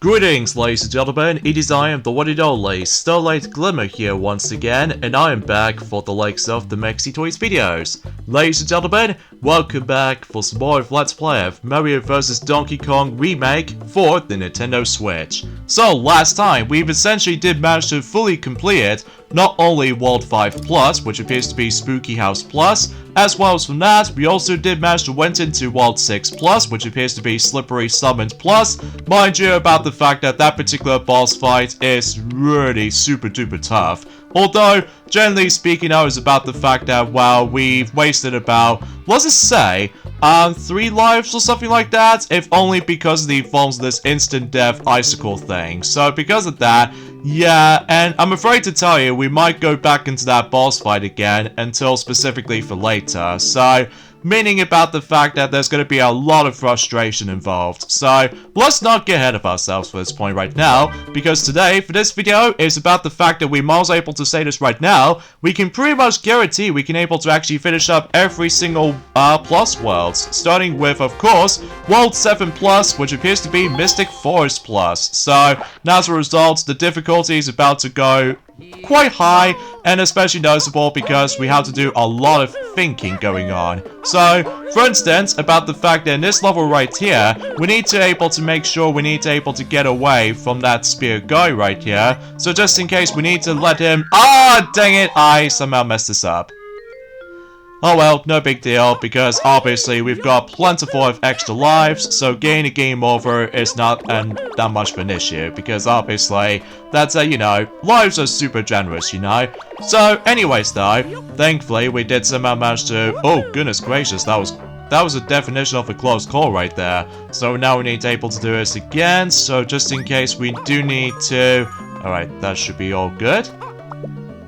Greetings, ladies and gentlemen, it is I am the one and only Starlight Glimmer here once again, and I am back for the likes of the Mexi Toys videos. Ladies and gentlemen, welcome back for some more of Let's Play of Mario vs. Donkey Kong Remake for the Nintendo Switch. So, last time, we essentially did manage to fully complete not only World 5 Plus, which appears to be Spooky House Plus, as well as from that, we also did manage to went into World 6 Plus, which appears to be Slippery Summons Plus. Mind you about the fact that that particular boss fight is really super duper tough. Although, generally speaking, I was about the fact that, well, we've wasted about, let's just say, 3 lives or something like that, if only because of the forms of this instant death icicle thing. So because of that, yeah, and I'm afraid to tell you, we might go back into that boss fight again until specifically for later. So, meaning about the fact that there's going to be a lot of frustration involved. So, let's not get ahead of ourselves for this point right now, because today, for this video, is about the fact that we might able to say this right now, we can pretty much guarantee we can able to actually finish up every single Plus worlds, starting with, of course, World 7 Plus, which appears to be Mystic Forest Plus. So, as a result, the difficulty is about to go quite high, and especially noticeable because we have to do a lot of thinking going on. So, for instance, about the fact that in this level right here, we need to able to make sure we need to able to get away from that spear guy right here. So just in case we need to let him— ah, dang it, I somehow messed this up. Oh well, no big deal, because obviously we've got plentiful of extra lives, so getting a game over is not that much of an issue, because obviously, that's you know, lives are super generous, you know? So, anyways though, thankfully we did somehow manage to— oh goodness gracious, that was a definition of a close call right there. So now we need to able to do this again, so just in case we do need to— alright, that should be all good.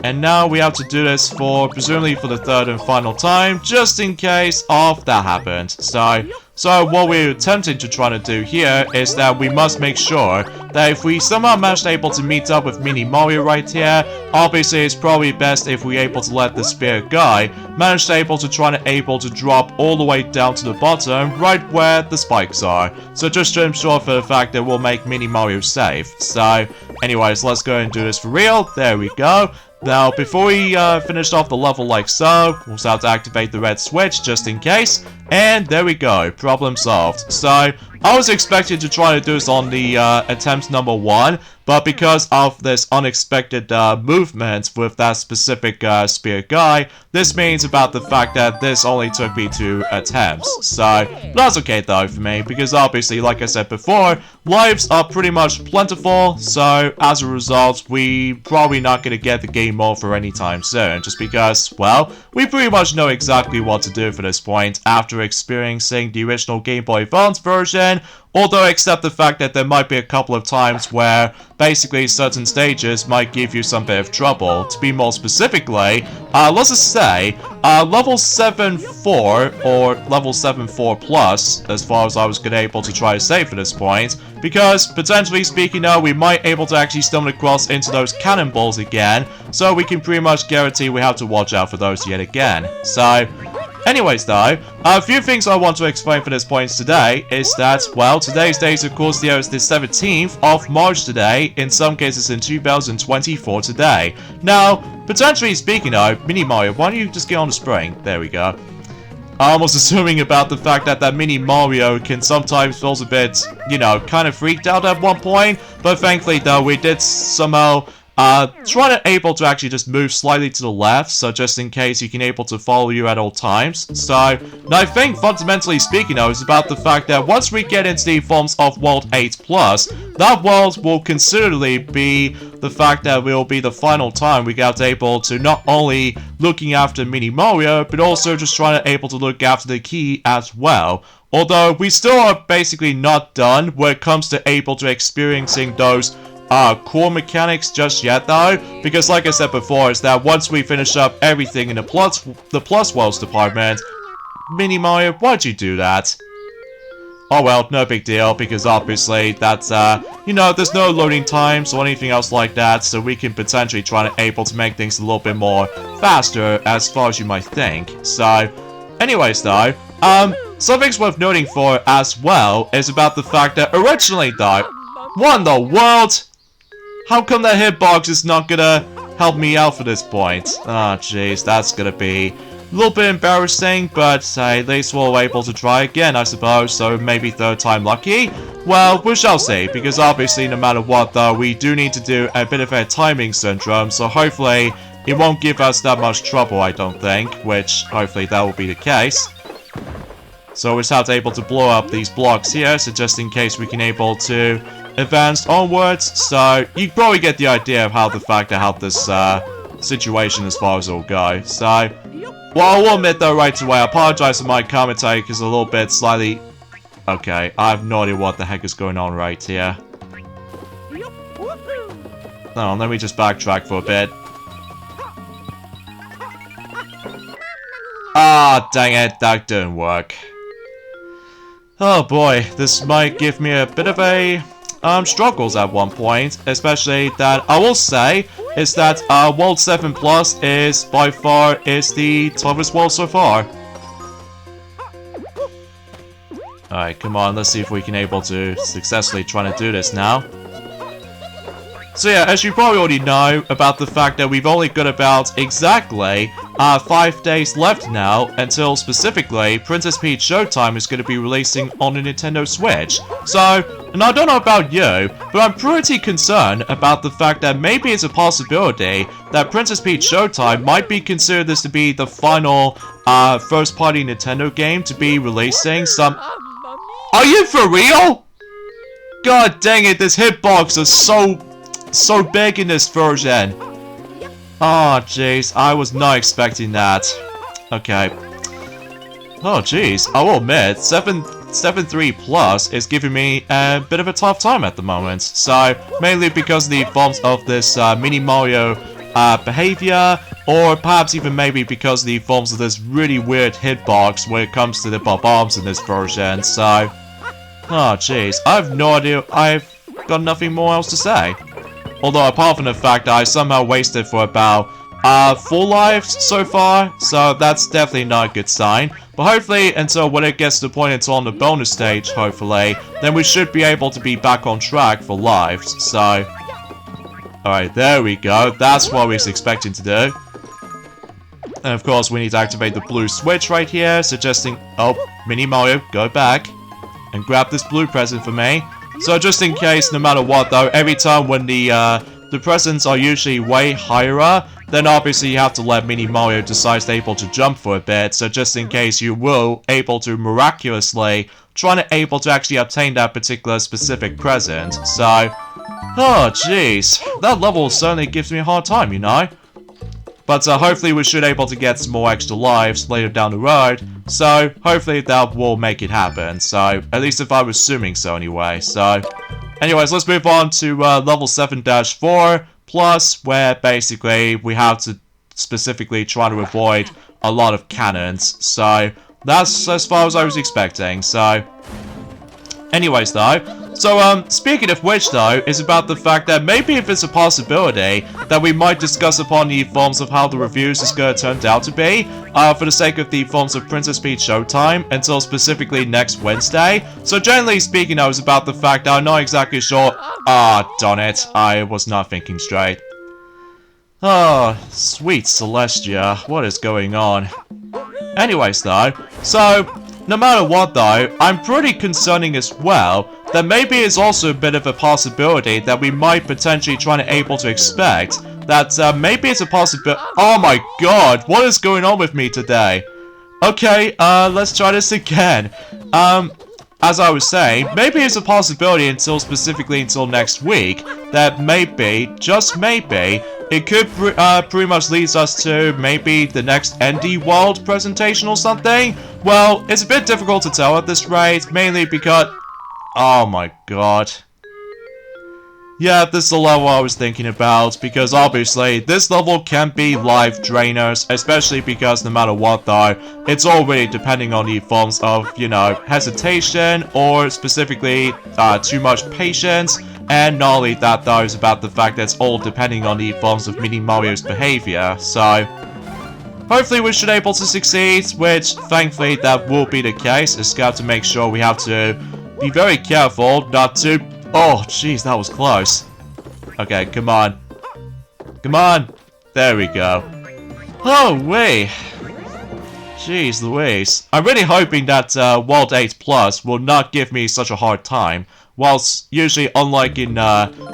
And now we have to do this for, presumably for the third and final time, just in case of that happened. So what we're attempting to try to do here is that we must make sure that if we somehow manage to able to meet up with Mini Mario right here, obviously it's probably best if we're able to let the spear guy manage to able to drop all the way down to the bottom, right where the spikes are. So just to ensure for the fact that we'll make Mini Mario safe. So anyways, let's go and do this for real. There we go. Now, before we finish off the level like so, we'll have to activate the red switch just in case. And there we go, problem solved. So, I was expecting to try to do this on the attempt number 1, but because of this unexpected movement with that specific spear guy, this means about the fact that this only took me 2 attempts. So, that's okay though for me, because obviously, like I said before, lives are pretty much plentiful, so as a result, we probably not going to get the game over anytime soon, just because, well, we pretty much know exactly what to do for this point after experiencing the original Game Boy Advance version. Although, except the fact that there might be a couple of times where basically certain stages might give you some bit of trouble. To be more specifically, let's just say, level 7-4 or level 7-4 plus, as far as I was able to try to say for this point, because potentially speaking now, we might able to actually stumble across into those cannonballs again, so we can pretty much guarantee we have to watch out for those yet again. So, anyways though, a few things I want to explain for this point today is that, well, today's date of course the 17th of March today, in some cases in 2024 today. Now, potentially speaking though, Mini Mario, why don't you just get on the spring? There we go. I was assuming about the fact that Mini Mario can sometimes feel a bit, you know, kind of freaked out at one point, but thankfully though, we did somehow try to able to actually just move slightly to the left, so just in case he can able to follow you at all times. So, I think fundamentally speaking though, is about the fact that once we get into the forms of World 8 Plus, that world will considerably be the fact that will be the final time we got able to not only looking after Mini Mario, but also just trying to able to look after the key as well. Although, we still are basically not done when it comes to able to experiencing those core mechanics just yet though, because like I said before, is that once we finish up everything in the plus worlds department— Mini Mario, why'd you do that? Oh well, no big deal, because obviously that's, you know, there's no loading times or anything else like that, so we can potentially try to able to make things a little bit more faster as far as you might think. So, anyways though, something's worth noting for as well is about the fact that originally though— What in the world? How come that hitbox is not gonna help me out for this point? Ah, jeez, that's gonna be a little bit embarrassing, but at least we're able to try again, I suppose, so maybe third time lucky? Well, we shall see, because obviously no matter what though, we do need to do a bit of a timing syndrome, so hopefully it won't give us that much trouble, I don't think, which hopefully that will be the case. So we're just able to blow up these blocks here, so just in case we can able to advance onwards, so you probably get the idea of how this situation as far as it'll go, so... Well, I will admit though right away, I apologize for my commentary because a little bit slightly... Okay, I have no idea what the heck is going on right here. Oh, let me just backtrack for a bit. Ah, dang it, that didn't work. Oh boy, this might give me a bit of a... struggles at one point, especially that I will say is that World 7 Plus is by far the toughest world so far. Alright, come on, let's see if we can able to successfully try to do this now. So yeah, as you probably already know about the fact that we've only got about exactly 5 days left now until specifically Princess Peach Showtime is going to be releasing on the Nintendo Switch. So, and I don't know about you, but I'm pretty concerned about the fact that maybe it's a possibility that Princess Peach Showtime might be considered this to be the final first-party Nintendo game to be releasing some... Are you for real? God dang it, this hitbox is so big in this version. Oh jeez, I was not expecting that. Okay. Oh jeez, I will admit, 7.3 Plus is giving me a bit of a tough time at the moment. So, mainly because of the forms of this Mini Mario behavior, or perhaps even maybe because of the forms of this really weird hitbox when it comes to the bob-ombs in this version. So, oh jeez, I have no idea, I've got nothing more else to say. Although apart from the fact that I somehow wasted for about 4 lives so far, so that's definitely not a good sign. But hopefully until when it gets to the point it's on the bonus stage, hopefully, then we should be able to be back on track for lives, so... Alright, there we go, that's what we was expecting to do. And of course we need to activate the blue switch right here, suggesting... Oh, Mini Mario, go back and grab this blue present for me. So just in case, no matter what though, every time when the presents are usually way higher, then obviously you have to let Mini Mario decide to able to jump for a bit. So just in case you will able to miraculously trying to able to actually obtain that particular specific present. So, oh jeez, that level certainly gives me a hard time, you know. But hopefully we should able to get some more extra lives later down the road. So hopefully that will make it happen. So at least if I was assuming so anyway. So anyways, let's move on to level 7-4 plus, where basically we have to specifically try to avoid a lot of cannons. So that's as far as I was expecting. So anyways though. So, speaking of which though, is about the fact that maybe if it's a possibility that we might discuss upon the forms of how the reviews is going to turn out to be, for the sake of the forms of Princess Peach Showtime, until specifically next Wednesday. So generally speaking, I was about the fact that I'm not exactly sure. Ah, darn it, I was not thinking straight. Oh, sweet Celestia, what is going on? Anyways though, so... No matter what though, I'm pretty concerning as well that maybe it's also a bit of a possibility that we might potentially try to able to expect that maybe it's a possibility. Oh my god, what is going on with me today? Okay, let's try this again. As I was saying, maybe it's a possibility specifically until next week that maybe, just maybe, it could pretty much lead us to maybe the next ND World presentation or something. Well, it's a bit difficult to tell at this rate, mainly because... Oh my god. Yeah, this is the level I was thinking about, because obviously, this level can be life drainers, especially because no matter what though, it's already depending on the forms of, you know, hesitation, or specifically, too much patience, and not only that though, it's about the fact that it's all depending on the forms of Mini Mario's behavior, so... Hopefully we should be able to succeed, which, thankfully, that will be the case. It's got to make sure we have to be very careful not to Oh, jeez, that was close. Okay, come on. Come on. There we go. Oh, wait. Jeez Louise. I'm really hoping that World 8 Plus will not give me such a hard time. Whilst usually, unlike in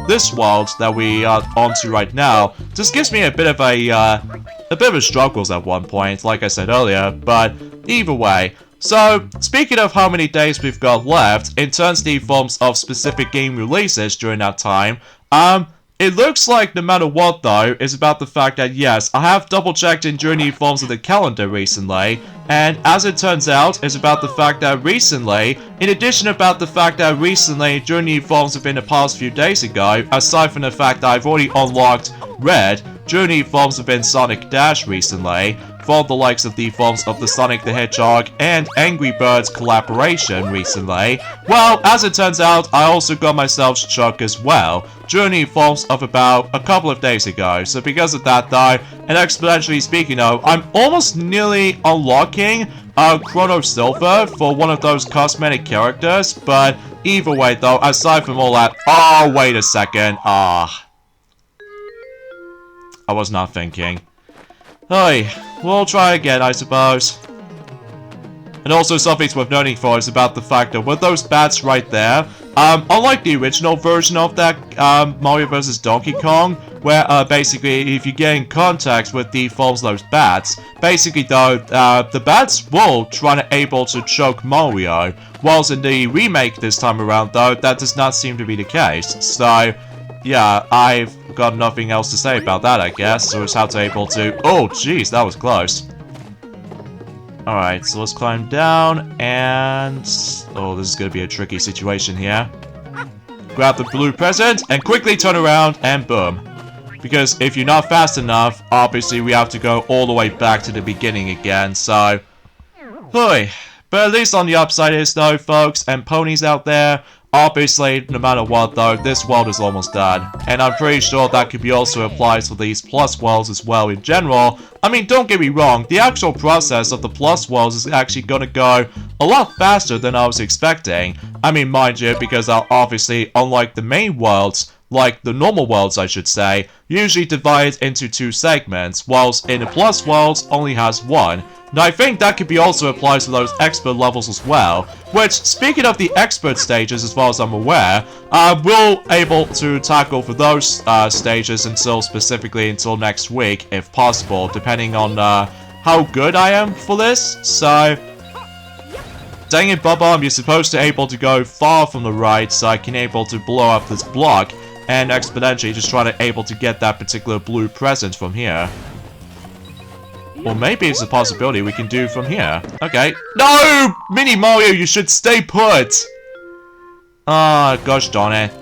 this world that we are onto right now, this gives me a bit of a struggles at one point, like I said earlier, but either way. So, speaking of how many days we've got left, in terms of the forms of specific game releases during that time, it looks like no matter what though, is about the fact that yes, I have double checked in during the forms of the calendar recently, and as it turns out, it's about the fact that recently, in addition about the fact that recently during the forms within the past few days ago, aside from the fact that I've already unlocked Red, during the forms within Sonic Dash recently, for the likes of the forms of the Sonic the Hedgehog and Angry Birds collaboration recently, well, as it turns out, I also got myself Chuck as well, during the forms of about a couple of days ago. So because of that though, and exponentially speaking though, I'm almost nearly unlocking Chrono Silver for one of those cosmetic characters, but either way though, aside from all that, oh wait a second, I was not thinking. Hey, we'll try again, I suppose. And also something's worth noting for is about the fact that with those bats right there, unlike the original version of that Mario vs. Donkey Kong, where basically if you get in contact with the forms of those bats, basically though, the bats will try to able to choke Mario, whilst in the remake this time around though, that does not seem to be the case. So, yeah, I've got nothing else to say about that, I guess. So it's how to able to... Oh, jeez, that was close. Alright, so let's climb down, and... Oh, this is gonna be a tricky situation here. Grab the blue present, and quickly turn around, and boom. Because if you're not fast enough, obviously we have to go all the way back to the beginning again, so... Hey, but at least on the upside is though, folks, and ponies out there, obviously, no matter what though, this world is almost done. And I'm pretty sure that could be also applied to these plus worlds as well in general. I mean, don't get me wrong, the actual process of the plus worlds is actually gonna go a lot faster than I was expecting. I mean, mind you, because obviously, unlike the main worlds, like the normal worlds I should say, usually divided into 2 segments, whilst in the plus worlds only has 1. And I think that could be also applied to those expert levels as well, which, speaking of the expert stages as far as I'm aware, we'll able to tackle for those stages specifically until next week, if possible, depending on how good I am for this. So, dang it, Bob-Omb, you're supposed to able to go far from the right so I can able to blow up this block, and exponentially just try to able to get that particular blue present from here. Or maybe it's a possibility we can do from here. Okay. No! Mini Mario, you should stay put! Ah, gosh darn it.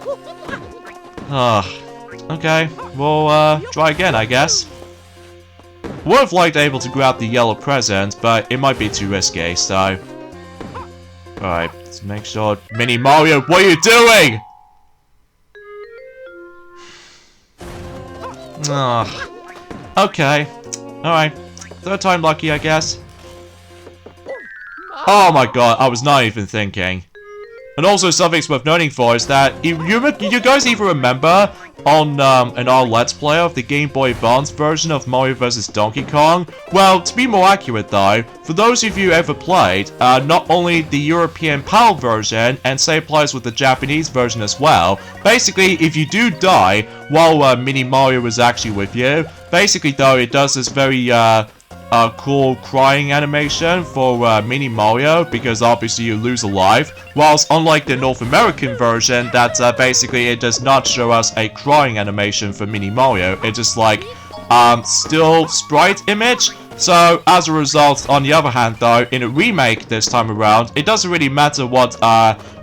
Okay. We'll, try again, I guess. Would have liked able to grab the yellow present, but it might be too risky, so... Alright, let's make sure... Mini Mario, what are you doing?! Okay. Alright. 3rd time lucky, I guess. Oh my god, I was not even thinking. And also something's worth noting for is that you guys even remember on our Let's Play of the Game Boy Advance version of Mario vs. Donkey Kong? Well, to be more accurate though, for those of you who ever played, not only the European PAL version, and say applies with the Japanese version as well, basically if you do die while Mini Mario is actually with you, basically though it does this very cool crying animation for Mini Mario, because obviously you lose a life, whilst unlike the North American version, that basically it does not show us a crying animation for Mini Mario, it's just like still sprite image. So as a result, on the other hand though, in a remake this time around, it doesn't really matter what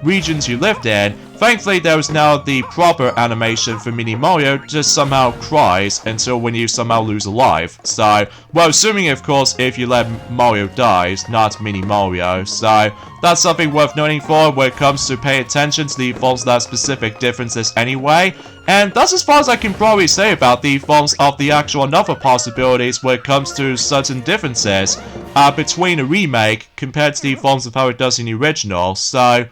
regions you lived in. Thankfully, there is now the proper animation for Mini Mario, just somehow cries until when you somehow lose a life. So, well, assuming of course if you let Mario dies, not Mini Mario. So, that's something worth noting for when it comes to pay attention to the forms that specific differences anyway. And that's as far as I can probably say about the forms of the actual other possibilities when it comes to certain differences between a remake compared to the forms of how it does in the original. So,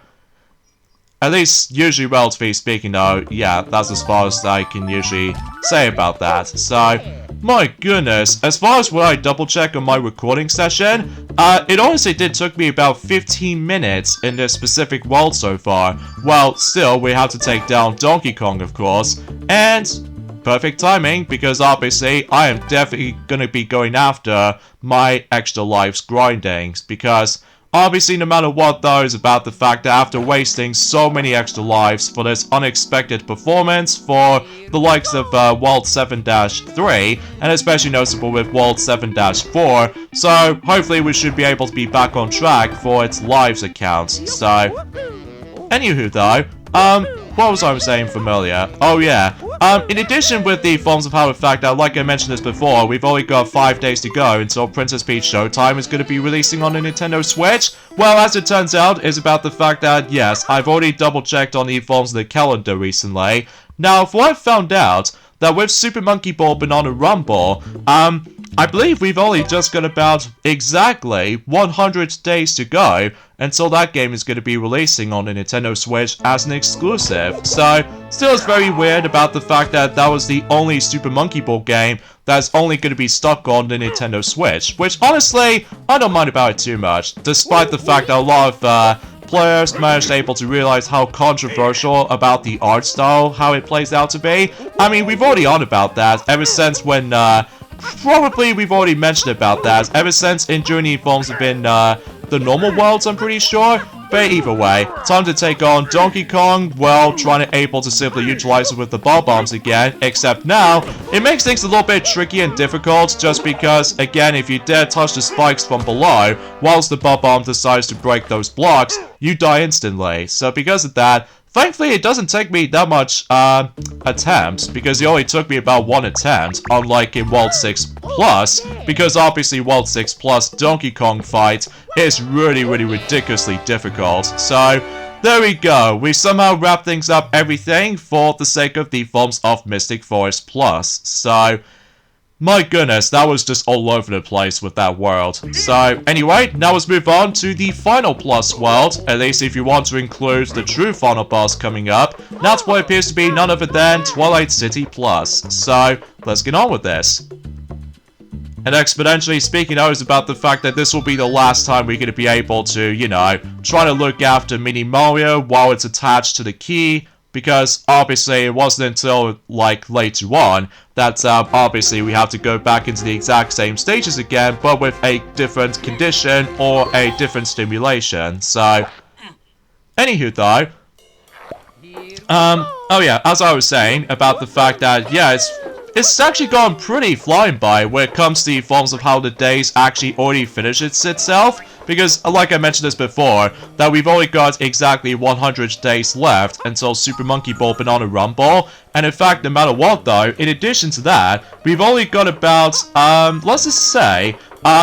at least usually relatively speaking though, yeah, that's as far as I can usually say about that. So, my goodness, as far as what I double check on my recording session, it honestly did took me about 15 minutes in this specific world so far. Well, still, we have to take down Donkey Kong, of course, and perfect timing, because obviously I am definitely going to be going after my extra lives grinding, because obviously no matter what though is about the fact that after wasting so many extra lives for this unexpected performance for the likes of World 7-3, and especially noticeable with World 7-4, so hopefully we should be able to be back on track for its lives accounts. So, anywho though, what was I saying from earlier? Oh yeah, in addition with the forms of power fact that, like I mentioned this before, we've only got 5 days to go until Princess Peach Showtime is going to be releasing on the Nintendo Switch. Well, as it turns out, it's about the fact that, yes, I've already double-checked on the forms of the calendar recently. Now, for what I've found out, that with Super Monkey Ball Banana Rumble, I believe we've only just got about exactly 100 days to go until that game is going to be releasing on the Nintendo Switch as an exclusive. So, still it's very weird about the fact that that was the only Super Monkey Ball game that's only going to be stuck on the Nintendo Switch, which honestly, I don't mind about it too much, despite the fact that a lot of players managed able to realize how controversial about the art style, how it plays out to be. I mean, we've already on about that ever since when, probably we've already mentioned about that ever since Injury forms have been, the normal worlds, I'm pretty sure. But either way, time to take on Donkey Kong, well, trying to able to simply utilize it with the ball bombs again, except now, it makes things a little bit tricky and difficult, just because, again, if you dare touch the spikes from below, whilst the ball bomb decides to break those blocks, you die instantly. So because of that, thankfully, it doesn't take me that much, attempts, because it only took me about 1 attempt, unlike in World 6 Plus, because obviously World 6 Plus Donkey Kong fight is really ridiculously difficult. So, there we go. We somehow wrap things up everything for the sake of the forms of Mystic Forest Plus. So, my goodness, that was just all over the place with that world. So, anyway, now let's move on to the final plus world, at least if you want to include the true final boss coming up. That's what appears to be none other than Twilight City Plus. So, let's get on with this. And exponentially speaking, I was about the fact that this will be the last time we're going to be able to, you know, try to look after Mini Mario while it's attached to the key. Because obviously it wasn't until like later on that obviously we have to go back into the exact same stages again, but with a different condition or a different stimulation. So, anywho though, oh yeah, as I was saying about the fact that, yeah, it's actually gone pretty flying by when it comes to the forms of how the days actually already finishes itself. Because, like I mentioned this before, that we've only got exactly 100 days left until Super Monkey Ball Banana Rumble. And in fact, no matter what though, in addition to that, we've only got about, let's just say,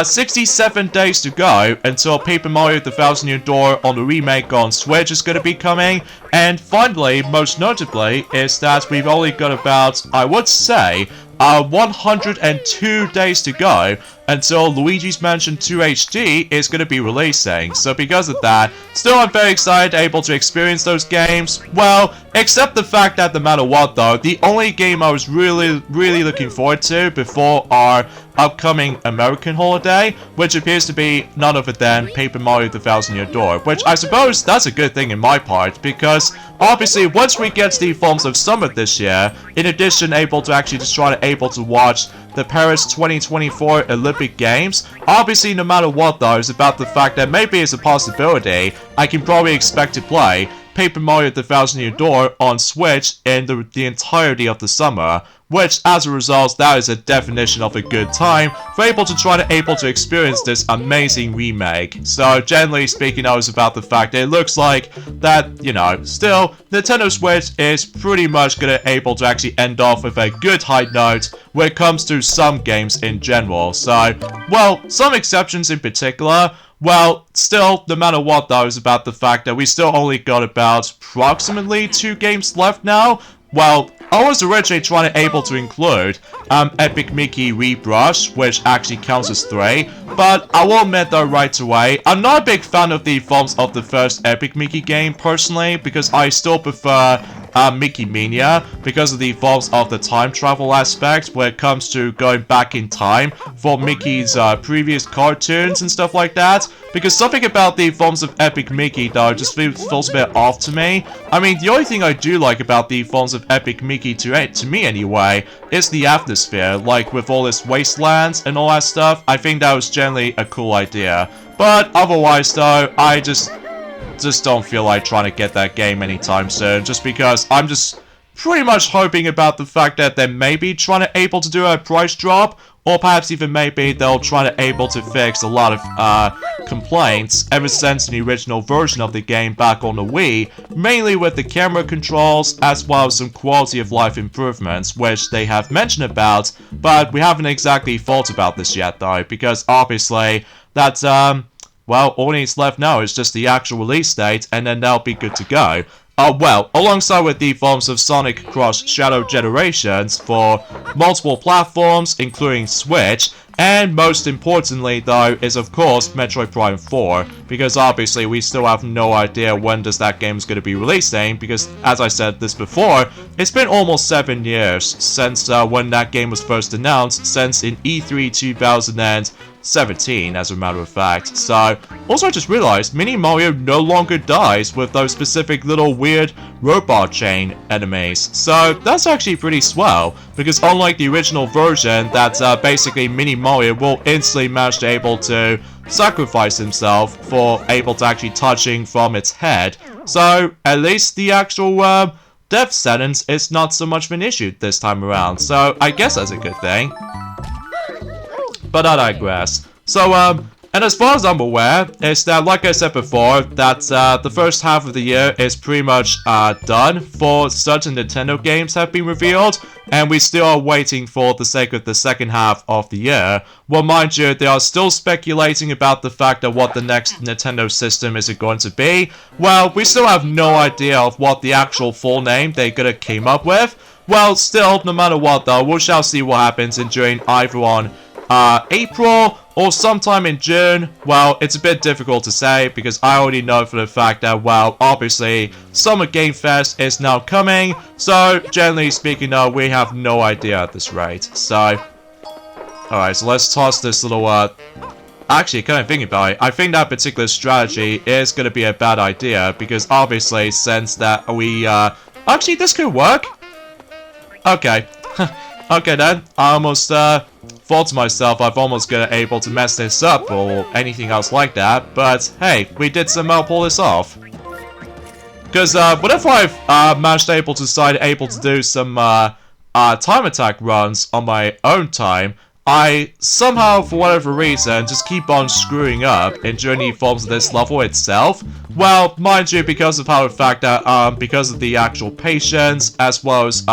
67 days to go until Paper Mario The Thousand Year Door on the remake on Switch is going to be coming. And finally, most notably, is that we've only got about, I would say, 102 days to go until Luigi's Mansion 2 HD is going to be releasing. So because of that, still I'm very excited able to experience those games. Well, except the fact that no matter what though, the only game I was really looking forward to before our upcoming American holiday, which appears to be none other than Paper Mario The Thousand Year Door, which I suppose that's a good thing in my part, because obviously once we get to the forms of summer this year, in addition able to actually just try to able to watch the Paris 2024 Olympic Games, obviously no matter what though, it's about the fact that maybe it's a possibility I can probably expect to play Paper Mario The Thousand Year Door on Switch in the entirety of the summer, which as a result, that is a definition of a good time for able to experience this amazing remake. So generally speaking, I was about the fact that it looks like that, you know, still, Nintendo Switch is pretty much gonna able to actually end off with a good high note when it comes to some games in general. So, well, some exceptions in particular. Well, still, no matter what though, is about the fact that we still only got about approximately 2 games left now. Well, I was originally trying to able to include Epic Mickey Rebrush, which actually counts as 3, but I will admit though right away, I'm not a big fan of the forms of the first Epic Mickey game personally, because I still prefer Mickey Mania because of the forms of the time travel aspect when it comes to going back in time for Mickey's previous cartoons and stuff like that. Because something about the forms of Epic Mickey though just feels a bit off to me. I mean, the only thing I do like about the forms of Epic Mickey to me anyway is the atmosphere, like with all this wastelands and all that stuff. I think that was generally a cool idea. But otherwise though, I just don't feel like trying to get that game anytime soon, just because I'm just pretty much hoping about the fact that they may be trying to able to do a price drop, or perhaps even maybe they'll try to able to fix a lot of complaints ever since the original version of the game back on the Wii, mainly with the camera controls as well as some quality of life improvements, which they have mentioned about, but we haven't exactly thought about this yet though, because obviously that's well, all needs left now is just the actual release date, and then they'll be good to go. Well, alongside with the forms of Sonic Cross Shadow Generations for multiple platforms, including Switch, and most importantly though is of course Metroid Prime 4, because obviously we still have no idea when does that game is going to be releasing, because as I said this before, it's been almost 7 years since when that game was first announced, since in E3 2017 as a matter of fact. So, also I just realized Mini Mario no longer dies with those specific little weird robot chain enemies. So that's actually pretty swell, because unlike the original version that basically Mini Mario will instantly manage to able to sacrifice himself for able to actually touching from its head. So at least the actual death sentence is not so much of an issue this time around. So I guess that's a good thing. But I digress. So, and as far as I'm aware, is that, like I said before, that the first half of the year is pretty much done for certain Nintendo games have been revealed, and we still are waiting for the sake of the second half of the year. Well, mind you, they are still speculating about the fact that what the next Nintendo system is going to be. Well, we still have no idea of what the actual full name they're gonna came up with. Well, still, no matter what though, we shall see what happens during either on April or sometime in June. Well, it's a bit difficult to say because I already know for the fact that, well, obviously Summer Game Fest is now coming, so generally speaking though, we have no idea at this rate. So alright, so let's toss this little actually, kind of thinking about it, I think that particular strategy is going to be a bad idea, because obviously since that we actually this could work. Okay. Okay then, I almost thought to myself I've almost been able to mess this up or anything else like that, but hey, we did somehow pull this off. Because whenever I've managed able to do some time attack runs on my own time, I somehow, for whatever reason, just keep on screwing up during the forms of this level itself. Well, mind you, because of how the fact that, because of the actual patience, as well as,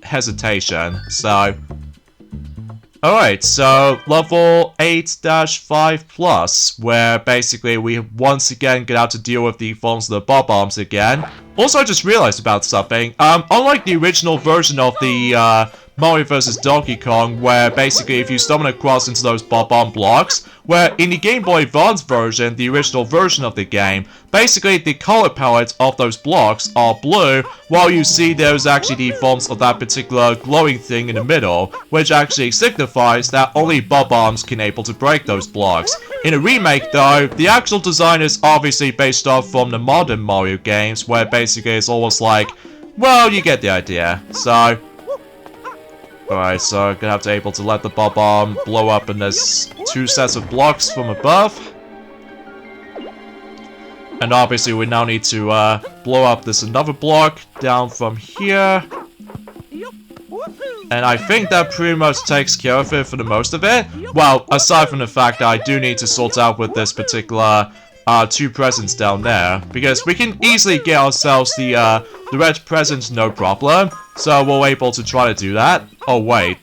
hesitation, so... Alright, so level 8-5+, where basically we once again get out to deal with the forms of the Bob-Bombs again. Also, I just realized about something. Unlike the original version of the, Mario vs. Donkey Kong, where basically if you stumble across into those Bob-Bomb blocks, where in the Game Boy Advance version, the original version of the game, basically the color palette of those blocks are blue, while you see there's actually the forms of that particular glowing thing in the middle, which actually signifies that only Bob-Bombs can able to break those blocks. In a remake though, the actual design is obviously based off from the modern Mario games, where basically it's almost like, well, you get the idea. So... alright, so I'm gonna have to able to let the Bob-Bomb blow up in this 2 sets of blocks from above. And obviously we now need to blow up this another block down from here. And I think that pretty much takes care of it for the most of it. Well, aside from the fact that I do need to sort out with this particular 2 presents down there, because we can easily get ourselves the red presents no problem, so we're able to try to do that. Oh wait,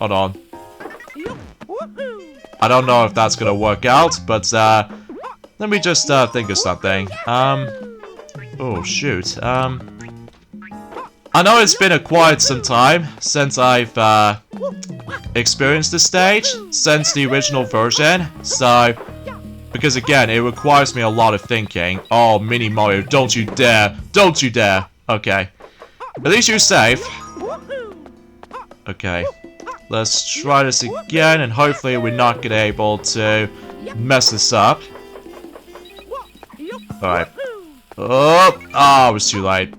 hold on, I don't know if that's gonna work out, but let me just think of something. Oh shoot, I know it's been quite some time since I've experienced this stage, since the original version, so... Because again, it requires me a lot of thinking. Oh, Mini Mario, don't you dare! Don't you dare! Okay. At least you're safe. Okay. Let's try this again, and hopefully we're not gonna be able to mess this up. Alright. Oh! Ah, it was too late.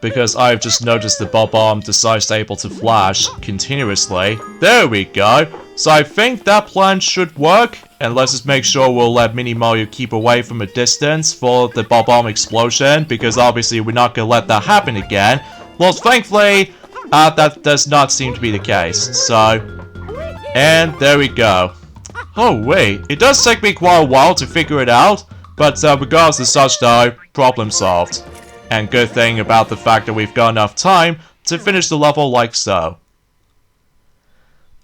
Because I've just noticed the Bob-omb decides to be able to flash continuously. There we go! So I think that plan should work, and let's just make sure we'll let Mini Mario keep away from a distance for the Bob-omb explosion, because obviously we're not gonna let that happen again. Well, thankfully, that does not seem to be the case, so... And there we go. Oh wait, it does take me quite a while to figure it out, but regardless of such though, problem solved. And good thing about the fact that we've got enough time to finish the level like so.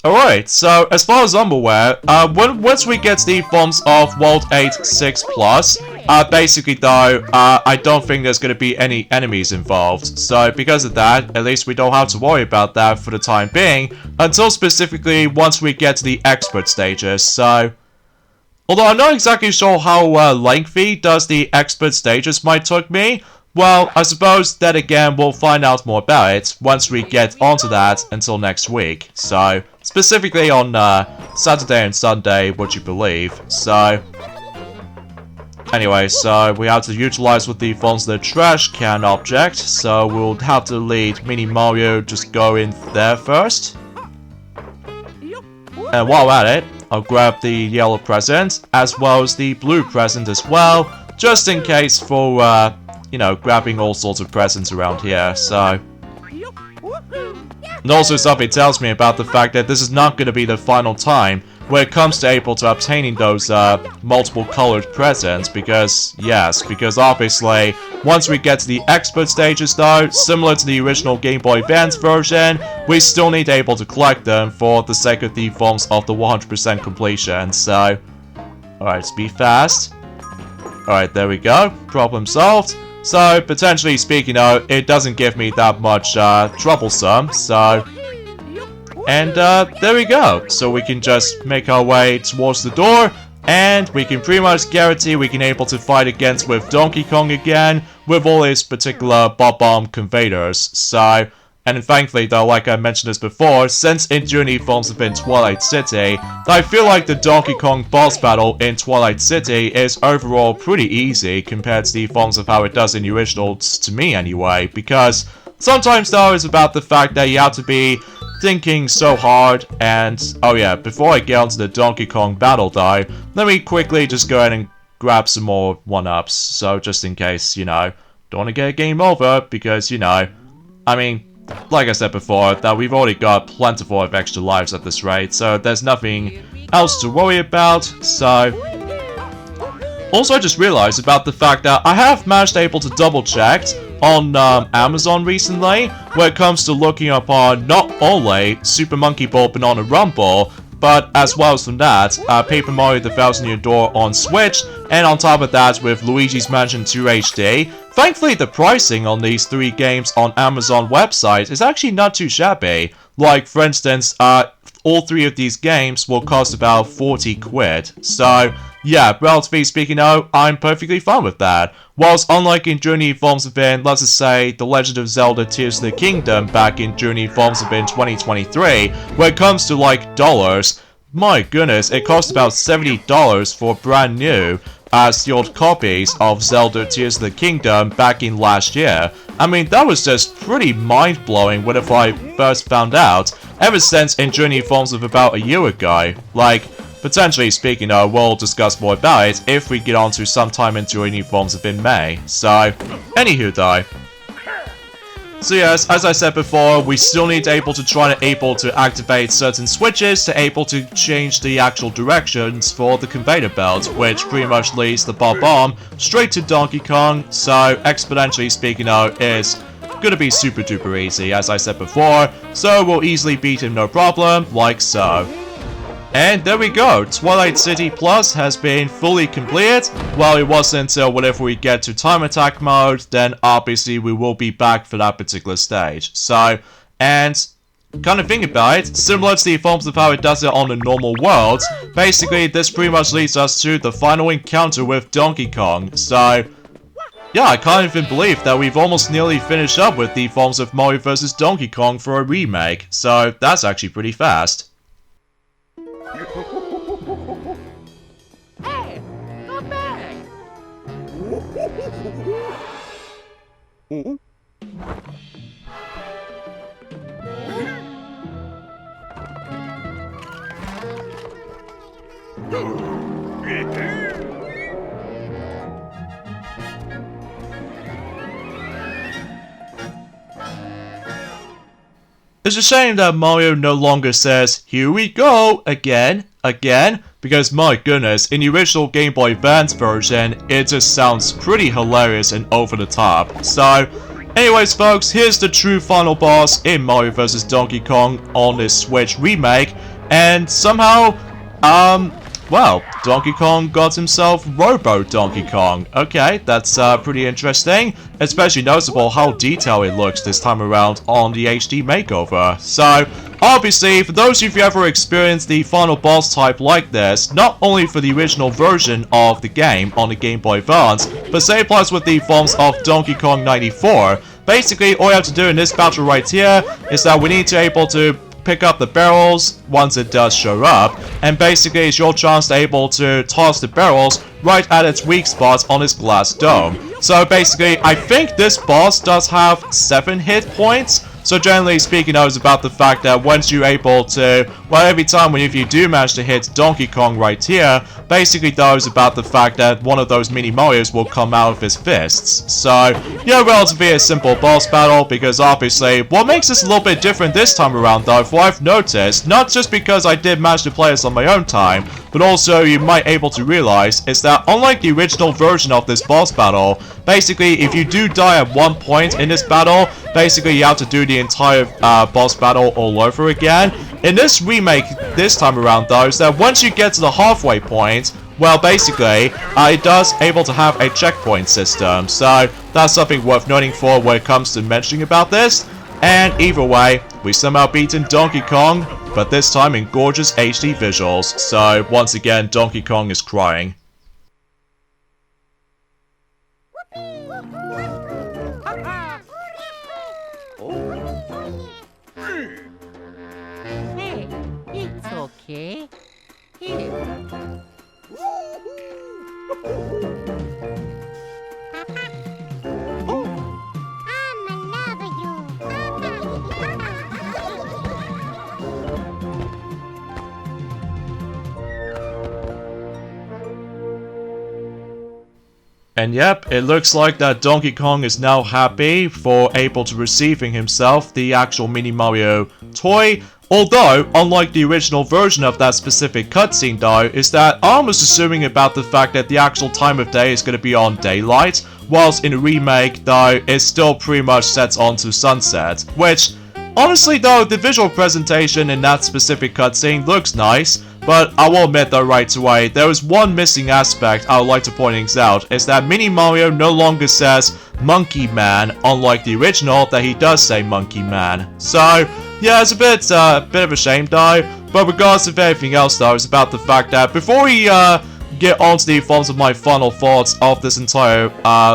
Alright, so as far as I'm aware, once we get to the forms of World 8 6+, basically though, I don't think there's going to be any enemies involved. So because of that, at least we don't have to worry about that for the time being, until specifically once we get to the expert stages, so... Although I'm not exactly sure how lengthy does the expert stages might take me, well, I suppose that again we'll find out more about it once we get onto that until next week. So, specifically on Saturday and Sunday, would you believe. So, anyway, so we have to utilize with the forms of the trash can object. So we'll have to lead Mini Mario just go in there first. And while at it, I'll grab the yellow present as well as the blue present as well, just in case for you know, grabbing all sorts of presents around here, so... And also something tells me about the fact that this is not going to be the final time when it comes to able to obtaining those multiple colored presents, because, yes, because obviously, once we get to the expert stages though, similar to the original Game Boy Advance version, we still need to able to collect them for the sake of the forms of the 100% completion, so... Alright, let's be fast. Alright, there we go, problem solved. So, potentially speaking though, it doesn't give me that much troublesome, so... And there we go. So we can just make our way towards the door, and we can pretty much guarantee we can able to fight against with Donkey Kong again, with all his particular Bob-omb conveyors, so... And thankfully though, like I mentioned this before, since Journey forms within Twilight City, I feel like the Donkey Kong boss battle in Twilight City is overall pretty easy compared to the forms of how it does in the originals, to me anyway, because sometimes though it's about the fact that you have to be thinking so hard, and oh yeah, before I get onto the Donkey Kong battle though, let me quickly just go ahead and grab some more 1-ups, so just in case, you know, don't want to get a game over, because, you know, I mean, like I said before, that we've already got plentiful of extra lives at this rate, so there's nothing else to worry about, so... Also, I just realized about the fact that I have managed to able to double check on Amazon recently, when it comes to looking upon not only Super Monkey Ball Banana Rumble, but as well as from that, Paper Mario The Thousand Year Door on Switch, and on top of that with Luigi's Mansion 2 HD. Thankfully, the pricing on these 3 games on Amazon website is actually not too shabby. Like, for instance, all 3 of these games will cost about 40 quid. So, yeah, relatively speaking though, I'm perfectly fine with that. Whilst unlike in Journey Forms Within, let's just say, The Legend of Zelda Tears of the Kingdom back in Journey Forms Within 2023, when it comes to, like, dollars, my goodness, it costs about $70 for brand new, sealed copies of Zelda Tears of the Kingdom back in last year. I mean, that was just pretty mind-blowing whenever I first found out, ever since in Journey Forms of about a year ago. Like, potentially speaking though, we'll discuss more about it if we get onto sometime in Journey Forms Within May. So, anywho though. So yes, as I said before, we still need to able to activate certain switches to able to change the actual directions for the conveyor belt, which pretty much leads the Bob-omb straight to Donkey Kong, so exponentially speaking though, is gonna be super duper easy, as I said before, so we'll easily beat him no problem, like so. And there we go, Twilight City Plus has been fully completed. Well, it wasn't until whenever we get to time attack mode, then obviously we will be back for that particular stage. So, and kind of think about it, similar to the forms of how it does it on a normal world, basically this pretty much leads us to the final encounter with Donkey Kong. So, yeah, I can't even believe that we've almost nearly finished up with the forms of Mario vs. Donkey Kong for a remake. So, that's actually pretty fast. Hey, come back! It's a shame that Mario no longer says, "Here we go, again, because my goodness, in the original Game Boy Advance version, it just sounds pretty hilarious and over the top. So, anyways folks, here's the true final boss in Mario vs. Donkey Kong on this Switch remake, and somehow, well, Donkey Kong got himself Robo Donkey Kong. Okay, that's pretty interesting. Especially noticeable how detailed it looks this time around on the HD makeover. So, obviously, for those of you who ever experienced the final boss type like this, not only for the original version of the game on the Game Boy Advance, but same applies with the forms of Donkey Kong 94. Basically, all you have to do in this battle right here is that we need to be able to pick up the barrels once it does show up, and basically it's your chance to able to toss the barrels right at its weak spots on its glass dome. So basically, I think this boss does have 7 hit points. So generally speaking, it's about the fact that once you're able to, well, every time if you do manage to hit Donkey Kong right here, basically though is about the fact that one of those mini Marios will come out of his fists. So, yeah, relatively a simple boss battle, because obviously, what makes this a little bit different this time around though, for I've noticed, not just because I did manage to play this on my own time, but also you might able to realize, is that unlike the original version of this boss battle, basically if you do die at one point in this battle, basically you have to do the entire boss battle all over again. In this remake this time around though, is that once you get to the halfway point, well basically, it does able to have a checkpoint system. So that's something worth noting for when it comes to mentioning about this. And either way, we somehow beaten Donkey Kong, but this time in gorgeous HD visuals. So once again, Donkey Kong is crying. Hey, it's okay. Here. And yep, it looks like that Donkey Kong is now happy for able to receiving himself the actual Mini Mario toy. Although, unlike the original version of that specific cutscene though, is that I'm almost assuming about the fact that the actual time of day is going to be on daylight, whilst in the remake though, it still pretty much sets on to sunset, which, honestly though, the visual presentation in that specific cutscene looks nice. But I will admit though right away, there is one missing aspect I would like to point out, is that Mini Mario no longer says Monkey Man, unlike the original that he does say Monkey Man. So, yeah, it's a bit of a shame though, but regardless of everything else though, it's about the fact that before we get on to the forms of my final thoughts of this entire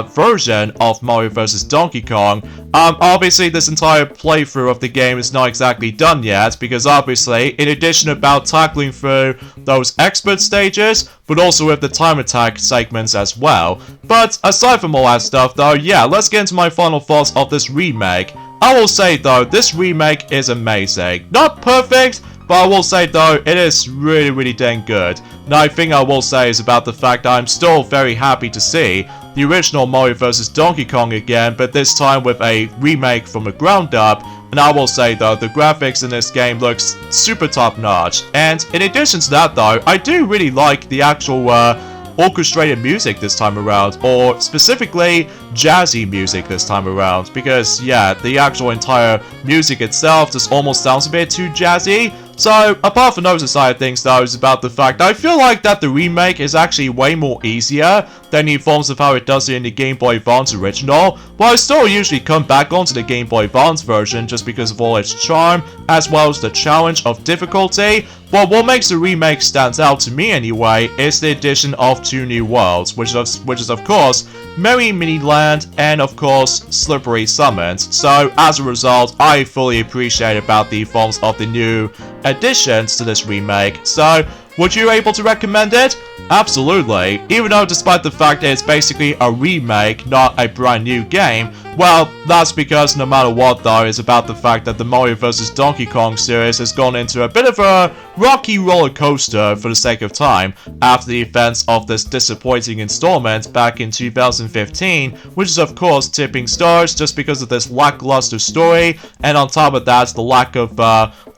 version of Mario vs. Donkey Kong, obviously this entire playthrough of the game is not exactly done yet, because obviously, in addition about tackling through those expert stages, but also with the time attack segments as well. But aside from all that stuff though, yeah, let's get into my final thoughts of this remake. I will say though, this remake is amazing. Not perfect, but I will say though, it is really dang good. Now I think I will say is about the fact that I'm still very happy to see the original Mario vs. Donkey Kong again, but this time with a remake from the ground up. And I will say though, the graphics in this game looks super top notch. And in addition to that though, I do really like the actual orchestrated music this time around, or specifically jazzy music this time around, because yeah, the actual entire music itself just almost sounds a bit too jazzy. So, apart from those side of things though, is about the fact I feel like that the remake is actually way more easier than the forms of how it does it in the Game Boy Advance original, but I still usually come back onto the Game Boy Advance version just because of all its charm, as well as the challenge of difficulty. But what makes the remake stand out to me anyway is the addition of 2 new worlds, which is of course Merry Mini Land and of course Slippery Summons. So as a result, I fully appreciate about the forms of the new additions to this remake. So would you able to recommend it? Absolutely. Even though despite the fact that it's basically a remake, not a brand new game, well, that's because no matter what though, it's about the fact that the Mario vs. Donkey Kong series has gone into a bit of a rocky roller coaster for the sake of time after the events of this disappointing installment back in 2015, which is of course tipping stars just because of this lackluster story, and on top of that, the lack of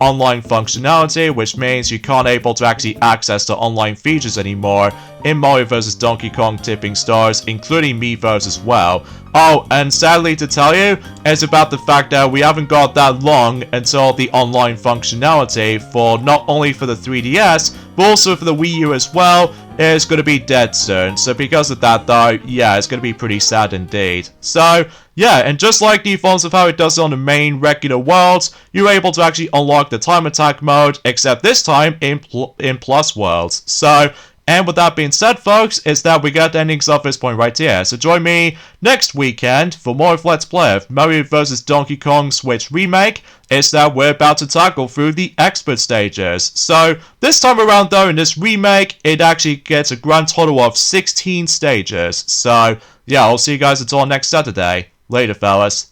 online functionality, which means you can't able to actually access the online features anymore in Mario vs. Donkey Kong Tipping Stars, including Miiverse as well. Oh, and sadly to tell you, it's about the fact that we haven't got that long until the online functionality for not only for the 3DS, but also for the Wii U as well, is going to be dead soon. So because of that though, yeah, it's going to be pretty sad indeed. So, yeah, and just like the forms of how it does on the main regular worlds, you're able to actually unlock the time attack mode, except this time in Plus Worlds. So, and with that being said, folks, is that we got the endings of this point right here. So join me next weekend for more of Let's Play of Mario vs. Donkey Kong Switch Remake. Is that we're about to tackle through the expert stages. So this time around though, in this remake, it actually gets a grand total of 16 stages. So yeah, I'll see you guys until next Saturday. Later, fellas.